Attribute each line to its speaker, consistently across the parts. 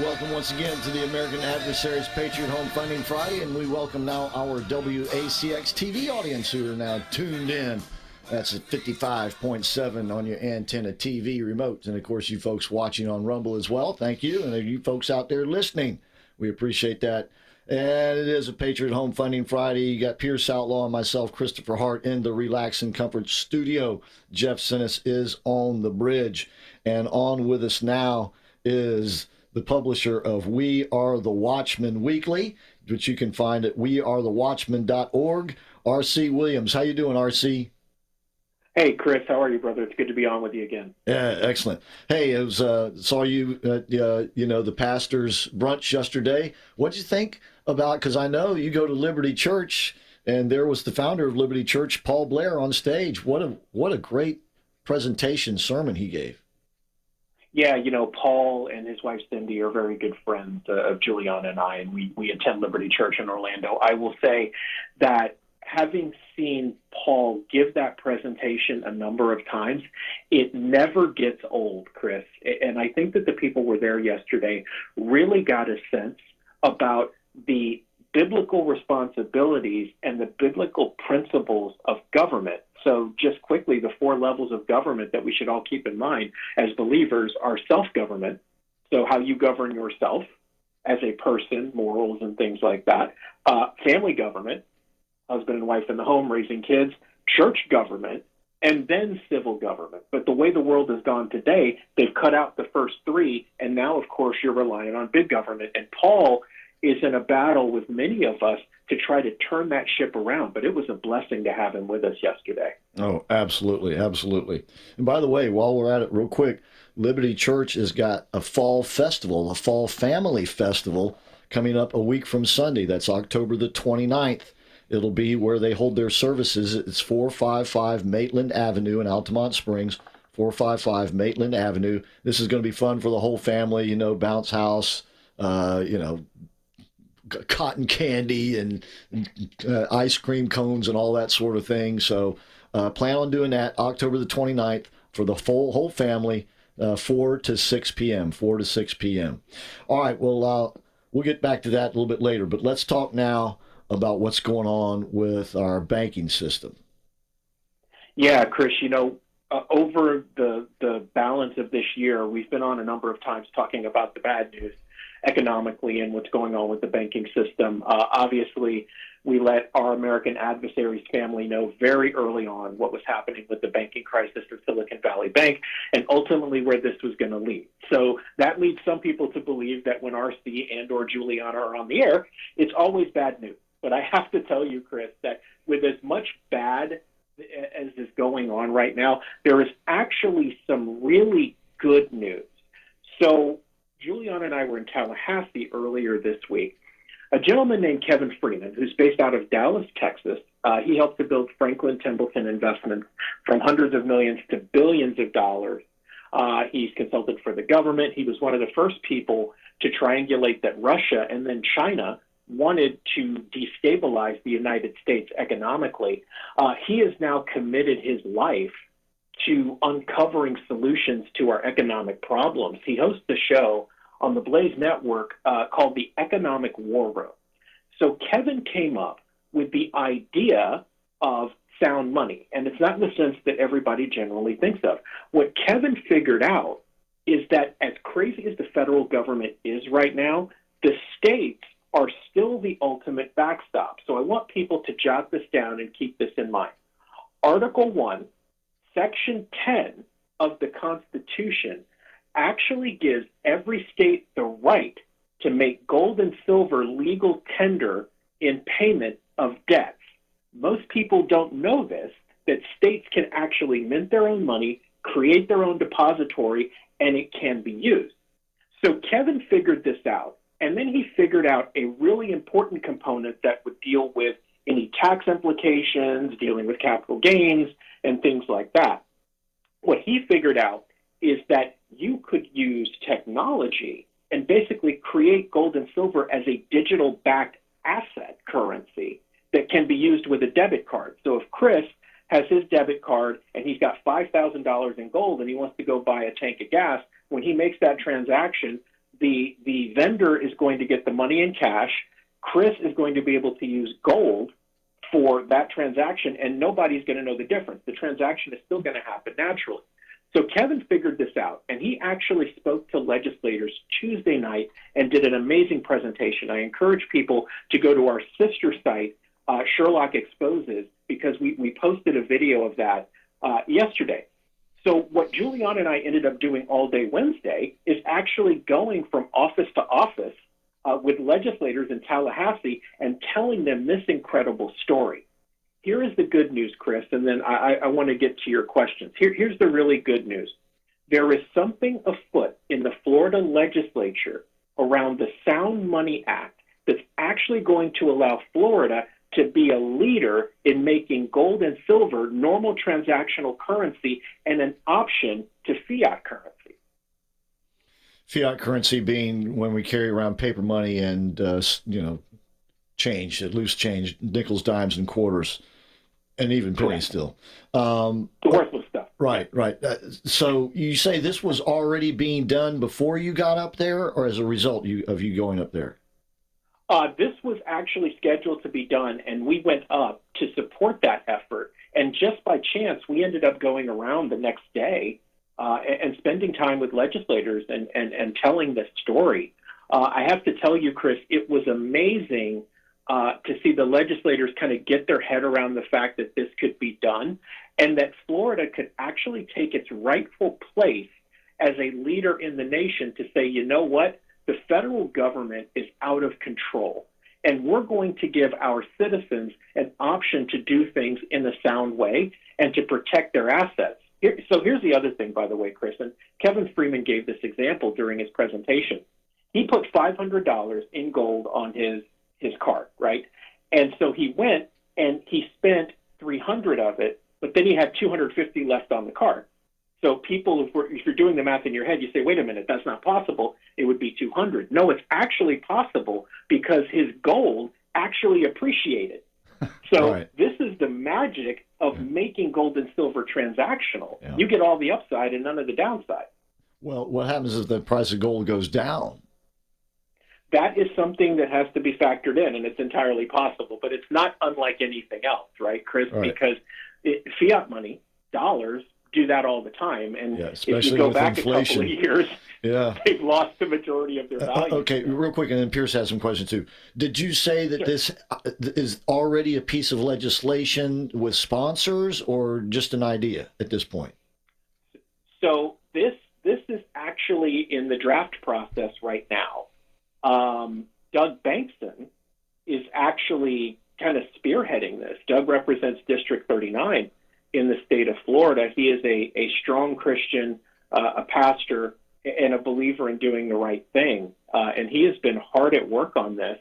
Speaker 1: welcome once again to the American Adversaries Patriot Home Funding Friday, and we welcome now our WACX TV audience who are now tuned in. That's at 55.7 on your antenna TV remote. And, of course, you folks watching on Rumble as well, thank you. And you folks out there listening, we appreciate that. And it is a Patriot Home Funding Friday. You got Pierce Outlaw and myself, Christopher Hart, in the Relax and Comfort studio. Jeff Sinnis is on the bridge. And on with us now is the publisher of We Are the Watchmen Weekly, which you can find at wearethewatchmen.org. R.C. Williams. How you doing, R.C.?
Speaker 2: Hey, Chris, how are you, brother? It's good to be on with you again.
Speaker 1: Yeah, excellent. Hey, it was saw you at the pastor's brunch yesterday. What'd you think about? Because I know you go to Liberty Church, and there was the founder of Liberty Church, Paul Blair, on stage. What a great presentation sermon he gave.
Speaker 2: Yeah, Paul and his wife Cindy are very good friends of Juliana and I, and we attend Liberty Church in Orlando. I will say that having seen Paul give that presentation a number of times, it never gets old, Chris. And I think that the people were there yesterday really got a sense about the biblical responsibilities and the biblical principles of government. So just quickly, the 4 levels of government that we should all keep in mind as believers are self-government, so how you govern yourself as a person, morals and things like that, family government, husband and wife in the home raising kids, church government, and then civil government. But the way the world has gone today, they've cut out the first 3, and now, of course, you're relying on big government. And Paul is in a battle with many of us to try to turn that ship around. But it was a blessing to have him with us yesterday.
Speaker 1: Oh, absolutely, absolutely. And by the way, while we're at it real quick, Liberty Church has got a fall festival, a fall family festival coming up a week from Sunday. That's October the 29th. It'll be where they hold their services. It's 455 Maitland Avenue in Altamont Springs, 455 Maitland Avenue. This is going to be fun for the whole family, bounce house, cotton candy and ice cream cones and all that sort of thing. So plan on doing that October the 29th for the whole family, 4 to 6 p.m., 4 to 6 p.m. All right, well, we'll get back to that a little bit later, but let's talk now about what's going on with our banking system.
Speaker 2: Yeah, Chris, over the balance of this year, we've been on a number of times talking about the bad news economically and what's going on with the banking system. Obviously, we let our American Adversaries family know very early on what was happening with the banking crisis at Silicon Valley Bank and ultimately where this was going to lead. So that leads some people to believe that when RC and or Juliana are on the air, it's always bad news. But I have to tell you, Chris, that with as much bad as is going on right now, there is actually some really good news. So Juliana and I were in Tallahassee earlier this week. A gentleman named Kevin Freeman, who's based out of Dallas, Texas, he helped to build Franklin Templeton Investments from hundreds of millions to billions of dollars. He's consulted for the government. He was one of the first people to triangulate that Russia and then China wanted to destabilize the United States economically. He has now committed his life to uncovering solutions to our economic problems. He hosts a show on the Blaze Network called The Economic War Room. So Kevin came up with the idea of sound money, and it's not in the sense that everybody generally thinks of. What Kevin figured out is that as crazy as the federal government is right now, the states are still the ultimate backstop. So I want people to jot this down and keep this in mind. Article 1, Section 10 of the Constitution actually gives every state the right to make gold and silver legal tender in payment of debts. Most people don't know this, that states can actually mint their own money, create their own depository, and it can be used. So Kevin figured this out, and then he figured out a really important component that would deal with any tax implications, dealing with capital gains, and things like that. What he figured out is that you could use technology and basically create gold and silver as a digital-backed asset currency that can be used with a debit card. So if Chris has his debit card and he's got $5,000 in gold and he wants to go buy a tank of gas, when he makes that transaction, the vendor is going to get the money in cash. Chris is going to be able to use gold for that transaction, and nobody's going to know the difference. The transaction is still going to happen naturally. So Kevin figured this out, and he actually spoke to legislators Tuesday night and did an amazing presentation. I encourage people to go to our sister site, Sherloc Exposes, because we posted a video of that yesterday. So what Julian and I ended up doing all day Wednesday is actually going from office to office with legislators in Tallahassee and telling them this incredible story. Here is the good news, Chris, and then I want to get to your questions. Here's the really good news. There is something afoot in the Florida legislature around the Sound Money Act that's actually going to allow Florida to be a leader in making gold and silver normal transactional currency and an option to fiat currency.
Speaker 1: Fiat currency being when we carry around paper money and, change, loose change, nickels, dimes, and quarters, and even pennies still.
Speaker 2: The worthless stuff.
Speaker 1: Right. So you say this was already being done before you got up there, or as a result of you going up there?
Speaker 2: This was actually scheduled to be done, and we went up to support that effort. And just by chance, we ended up going around the next day and spending time with legislators and telling this story. I have to tell you, Chris, it was amazing to see the legislators kind of get their head around the fact that this could be done and that Florida could actually take its rightful place as a leader in the nation to say, you know what? The federal government is out of control, and we're going to give our citizens an option to do things in a sound way and to protect their assets. So here's the other thing, by the way, Chris, and Kevin Freeman gave this example during his presentation. He put $500 in gold on his card, right? And so he went and he spent 300 of it, but then he had 250 left on the card. So people, if you're doing the math in your head, you say, wait a minute, that's not possible. It would be 200. No, it's actually possible because his gold actually appreciated. So
Speaker 1: right.
Speaker 2: This is the magic of making gold and silver transactional.
Speaker 1: Yeah.
Speaker 2: You get all the upside and none of the downside.
Speaker 1: Well, what happens if the price of gold goes down?
Speaker 2: That is something that has to be factored in, and it's entirely possible. But it's not unlike anything else, right, Chris?
Speaker 1: Right.
Speaker 2: Because fiat money, dollars, do that all the time. And if you go back
Speaker 1: inflation.
Speaker 2: a couple of years, they've lost the majority of their value.
Speaker 1: Okay, real quick, and then Pierce has some questions too. Did you say that this is already a piece of legislation with sponsors or just an idea at this point?
Speaker 2: So this is actually in the draft process right now. Doug Bankson is actually kind of spearheading this. Doug represents District 39 in the state of Florida. He is a strong Christian, a pastor, and a believer in doing the right thing. And he has been hard at work on this.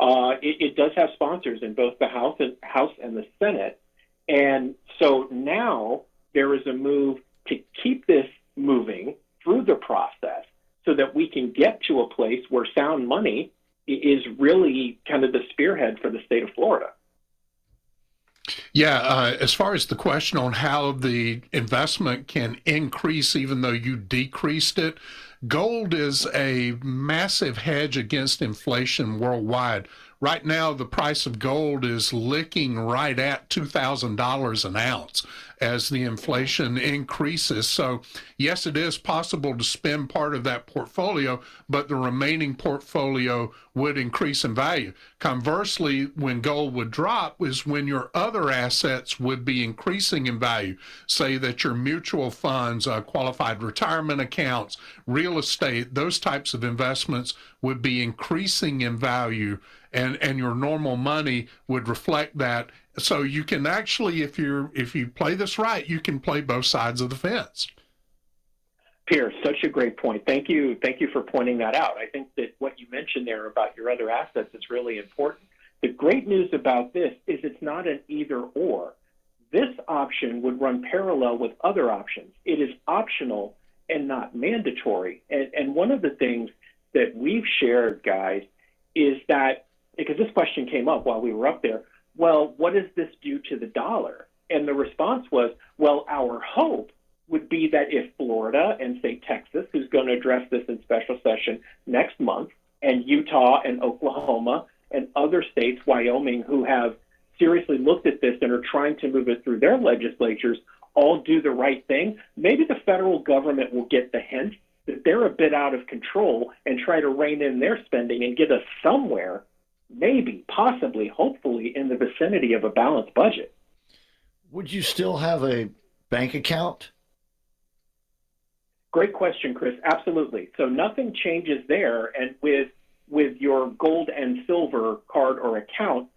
Speaker 2: It does have sponsors in both the House and the Senate. And so now there is a move to keep this moving through the process so that we can get to a place where sound money is really kind of the spearhead for the state of Florida.
Speaker 3: Yeah, as far as the question on how the investment can increase even though you decreased it, gold is a massive hedge against inflation worldwide. Right now, the price of gold is licking right at $2,000 an ounce as the inflation increases. So, yes, it is possible to spend part of that portfolio, but the remaining portfolio would increase in value. Conversely, when gold would drop is when your other assets would be increasing in value. Say that your mutual funds, qualified retirement accounts, real estate, those types of investments would be increasing in value, and your normal money would reflect that. So you can actually, if you play this right, you can play both sides of the fence.
Speaker 2: Pierce, such a great point. Thank you for pointing that out. I think that what you mentioned there about your other assets is really important. The great news about this is it's not an either or. This option would run parallel with other options. It is optional and not mandatory. And one of the things that we've shared, guys, is that, because this question came up while we were up there, well, what does this do to the dollar? And the response was, well, our hope would be that if Florida and, say, Texas, who's going to address this in special session next month, and Utah and Oklahoma and other states, Wyoming, who have seriously looked at this and are trying to move it through their legislatures, all do the right thing, maybe the federal government will get the hint that they're a bit out of control and try to rein in their spending and get us somewhere, maybe, possibly, hopefully, in the vicinity of a balanced budget.
Speaker 1: Would you still have a bank account?
Speaker 2: Great question, Chris. Absolutely. So nothing changes there. And with your gold and silver card or account,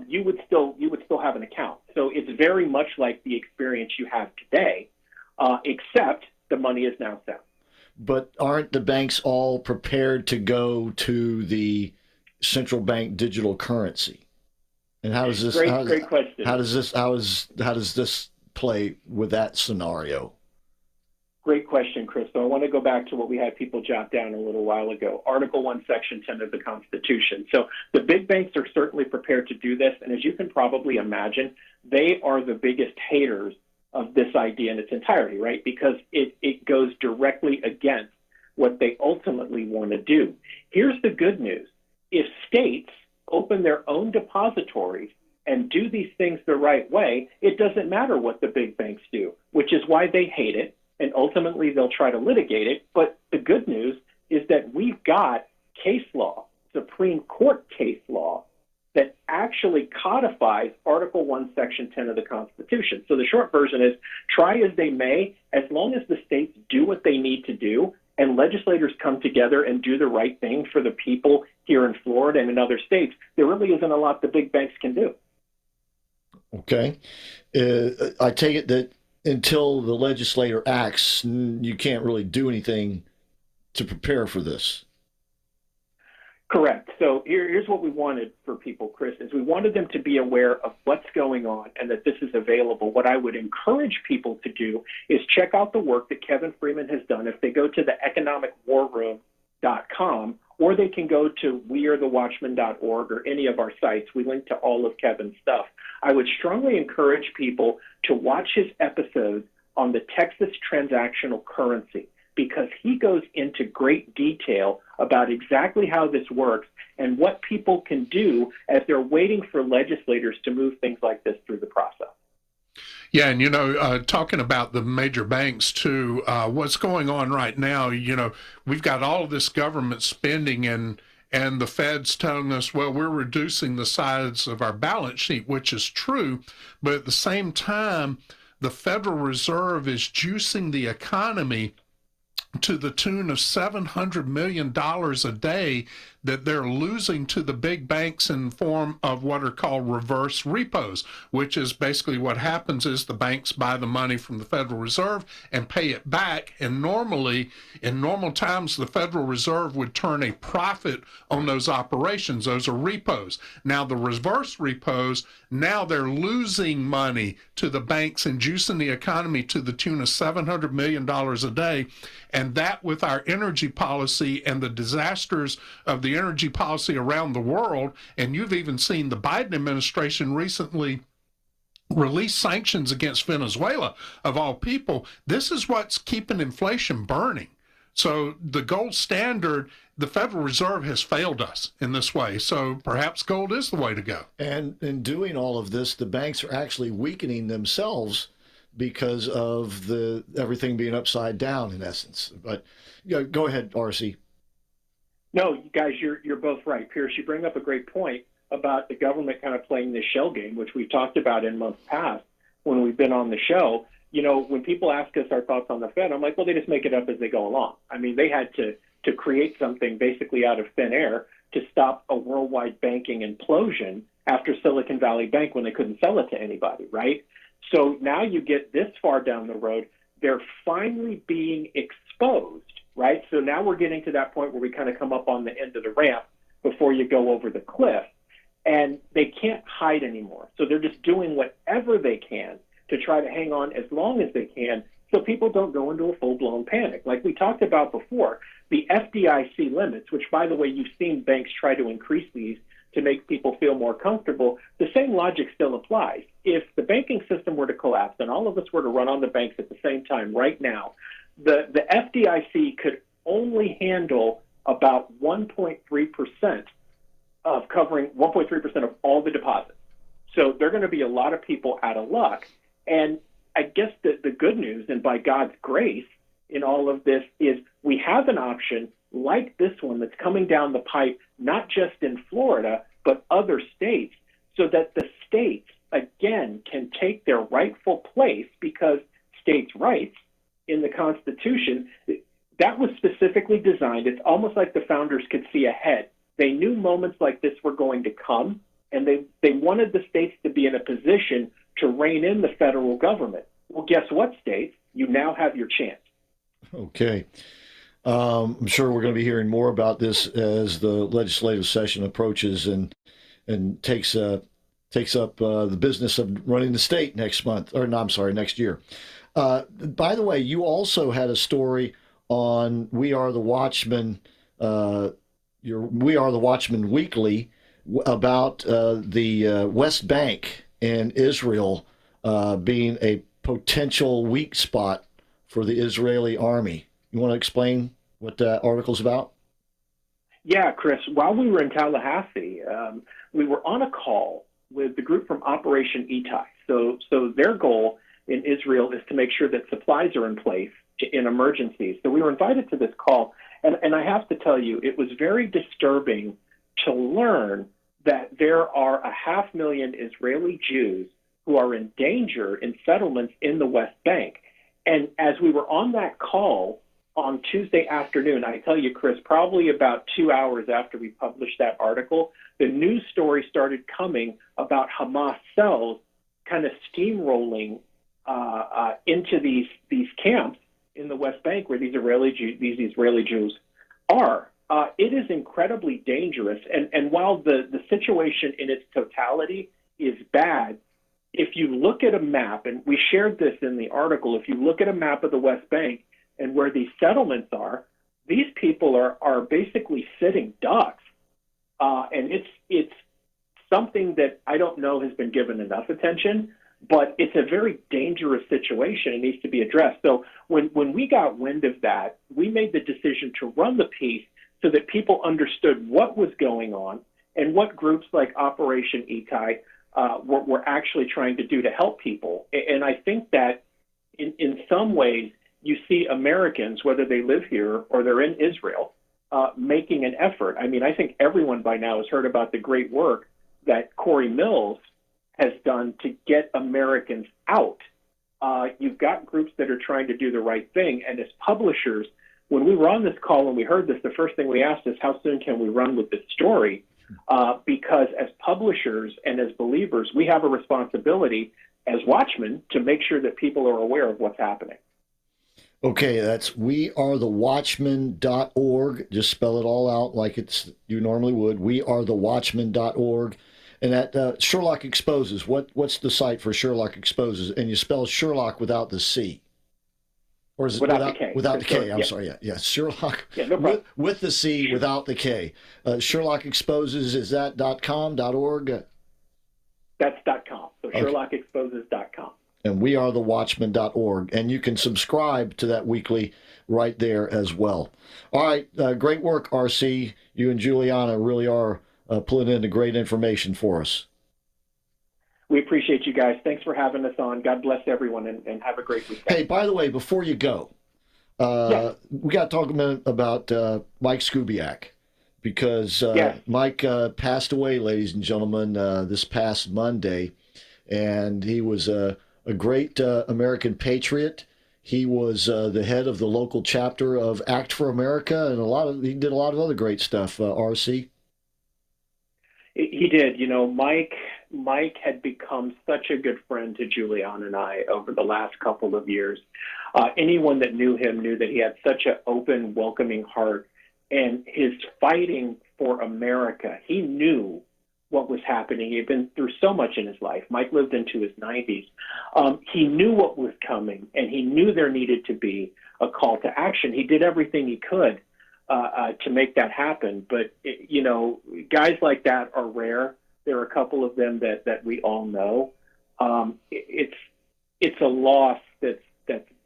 Speaker 2: you would still have an account. So it's very much like the experience you have today, except the money is now sound.
Speaker 1: But aren't the banks all prepared to go to the central bank digital currency? And how does this?
Speaker 2: Great question.
Speaker 1: How does this play with that scenario?
Speaker 2: Great question, Chris. So I want to go back to what we had people jot down a little while ago, Article 1, Section 10 of the Constitution. So the big banks are certainly prepared to do this. And as you can probably imagine, they are the biggest haters of this idea in its entirety, right? Because it goes directly against what they ultimately want to do. Here's the good news. If states open their own depositories and do these things the right way, it doesn't matter what the big banks do, which is why they hate it. And ultimately, they'll try to litigate it. But the good news is that we've got case law, Supreme Court case law, that actually codifies Article 1, Section 10 of the Constitution. So the short version is, try as they may, as long as the states do what they need to do and legislators come together and do the right thing for the people here in Florida and in other states, there really isn't a lot the big banks can do.
Speaker 1: Okay. I take it that until the legislator acts, you can't really do anything to prepare for this.
Speaker 2: Correct. So here's what we wanted for people, Chris, is we wanted them to be aware of what's going on and that this is available. What I would encourage people to do is check out the work that Kevin Freeman has done. If they go to the economicwarroom.com, or they can go to wearethewatchmen.org or any of our sites. We link to all of Kevin's stuff. I would strongly encourage people to watch his episode on the Texas transactional currency, because he goes into great detail about exactly how this works and what people can do as they're waiting for legislators to move things like this through the process.
Speaker 3: Yeah, and talking about the major banks too, what's going on right now, we've got all of this government spending and the Fed's telling us, well, we're reducing the size of our balance sheet, which is true, but at the same time, the Federal Reserve is juicing the economy to the tune of $700 million a day that they're losing to the big banks in form of what are called reverse repos, which is basically what happens is the banks buy the money from the Federal Reserve and pay it back. And normally, in normal times, the Federal Reserve would turn a profit on those operations. Those are repos. Now, the reverse repos, now they're losing money to the banks and juicing the economy to the tune of $700 million a day. And that, with our energy policy and the disasters of the energy policy around the world, and you've even seen the Biden administration recently release sanctions against Venezuela, of all people, this is what's keeping inflation burning. So the gold standard, the Federal Reserve has failed us in this way. So perhaps gold is the way to go. And
Speaker 1: in doing all of this, the banks are actually weakening themselves because of everything being upside down, in essence. But go ahead, RC.
Speaker 2: No, guys, you're both right. Pierce, you bring up a great point about the government kind of playing this shell game, which we've talked about in months past when we've been on the show. When people ask us our thoughts on the Fed, I'm like, well, they just make it up as they go along. I mean, they had to create something basically out of thin air to stop a worldwide banking implosion after Silicon Valley Bank when they couldn't sell it to anybody, right? So now you get this far down the road, they're finally being exposed, right? So now we're getting to that point where we kind of come up on the end of the ramp before you go over the cliff, and they can't hide anymore. So they're just doing whatever they can to try to hang on as long as they can so people don't go into a full-blown panic. Like we talked about before, the FDIC limits, which, by the way, you've seen banks try to increase these to make people feel more comfortable, the same logic still applies. If the banking system were to collapse and all of us were to run on the banks at the same time right now, the FDIC could only handle about 1.3% of covering 1.3% of all the deposits. So there are going to be a lot of people out of luck. And I guess the good news, and by God's grace in all of this, is we have an option like this one that's coming down the pipe, not just in Florida, but other states, so that the states, again, can take their rightful place, because states' rights in the Constitution, that was specifically designed. It's almost like the founders could see ahead. They knew moments like this were going to come, and they wanted the states to be in a position to rein in the federal government. Well, guess what, states? You now have your chance.
Speaker 1: Okay. I'm sure we're going to be hearing more about this as the legislative session approaches and takes up the business of running the state next month, or no, I'm sorry, next year. By the way, you also had a story on We Are the Watchmen, your We Are the Watchmen Weekly, about the West Bank and Israel being a potential weak spot for the Israeli army. You want to explain what that article's about?
Speaker 2: Yeah, Chris. While we were in Tallahassee, we were on a call with the group from Operation Itai. So their goal in Israel is to make sure that supplies are in place in emergencies. So we were invited to this call, and I have to tell you, it was very disturbing to learn that there are 500,000 Israeli Jews who are in danger in settlements in the West Bank. And as we were on that call on Tuesday afternoon, I tell you, Chris, probably about 2 hours after we published that article, the news story started coming about Hamas cells kind of steamrolling into these camps in the West Bank where these Israeli Jews are. It is incredibly dangerous. And while the situation in its totality is bad, if you look at a map, and we shared this in the article, if you look at a map of the West Bank and where these settlements are, these people are basically sitting ducks. And it's something that I don't know has been given enough attention, but it's a very dangerous situation. It needs to be addressed. So when we got wind of that, we made the decision to run the piece so that people understood what was going on and what groups like Operation Itai were actually trying to do to help people. And I think that in some ways, you see Americans, whether they live here or they're in Israel, making an effort. I mean, I think everyone by now has heard about the great work that Corey Mills has done to get Americans out. You've got groups that are trying to do the right thing. And as publishers, when we were on this call and we heard this, the first thing we asked is, how soon can we run with this story? Because as publishers and as believers, we have a responsibility as watchmen to make sure that people are aware of what's happening.
Speaker 1: Okay, that's wearethewatchmen.org. Just spell it all out like you normally would. Wearethewatchmen.org. And that Sherloc Exposes, what's the site for Sherloc Exposes? And you spell Sherloc without the C. Or is it without the K? Without the K, I'm sorry. Yeah, Sherloc no with the C, without the K. Sherloc Exposes, is that .com, .org?
Speaker 2: That's .com. So okay. SherlocExposes.com.
Speaker 1: And wearethewatchmen.org. And you can subscribe to that weekly right there as well. All right, great work, RC. You and Juliana really are pulling in the great information for us.
Speaker 2: We appreciate you guys. Thanks for having us on. God bless everyone, and have a great weekend.
Speaker 1: Hey, by the way, before you go, we got to talk a minute about Mike Skubiak, because Mike passed away, ladies and gentlemen, this past Monday, and he was a great American patriot. He was the head of the local chapter of Act for America, and he did a lot of other great stuff. RC.
Speaker 2: He did. You know, Mike had become such a good friend to Juliana and I over the last couple of years. Anyone that knew him knew that he had such an open, welcoming heart, and his fighting for America. He knew what was happening. He had been through so much in his life. Mike lived into his 90s. He knew what was coming, and he knew there needed to be a call to action. He did everything he could. to make that happen. But guys like that are rare. There are a couple of them that we all know. It's a loss that's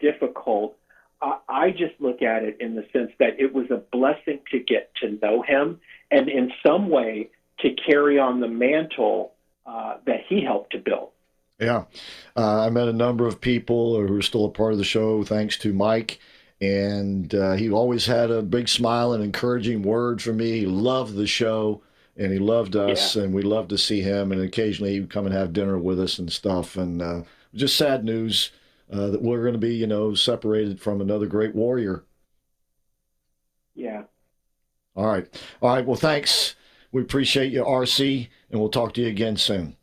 Speaker 2: difficult. I just look at it in the sense that it was a blessing to get to know him, and in some way to carry on the mantle that he helped to build.
Speaker 1: Yeah. I met a number of people who are still a part of the show, thanks to Mike. And he always had a big smile and encouraging word for me. He loved the show, and he loved us, and we loved to see him. And occasionally he would come and have dinner with us and stuff. And just sad news that we're going to be, separated from another great warrior.
Speaker 2: Yeah.
Speaker 1: All right. Well, thanks. We appreciate you, RC, and we'll talk to you again soon.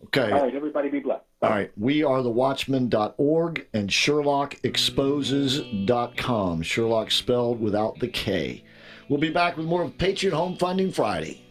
Speaker 1: Okay.
Speaker 2: All right, everybody be blessed.
Speaker 1: All right. We are thewatchmen.org and SherlocExposes.com. Sherlock spelled without the K. We'll be back with more of Patriot Home Funding Friday.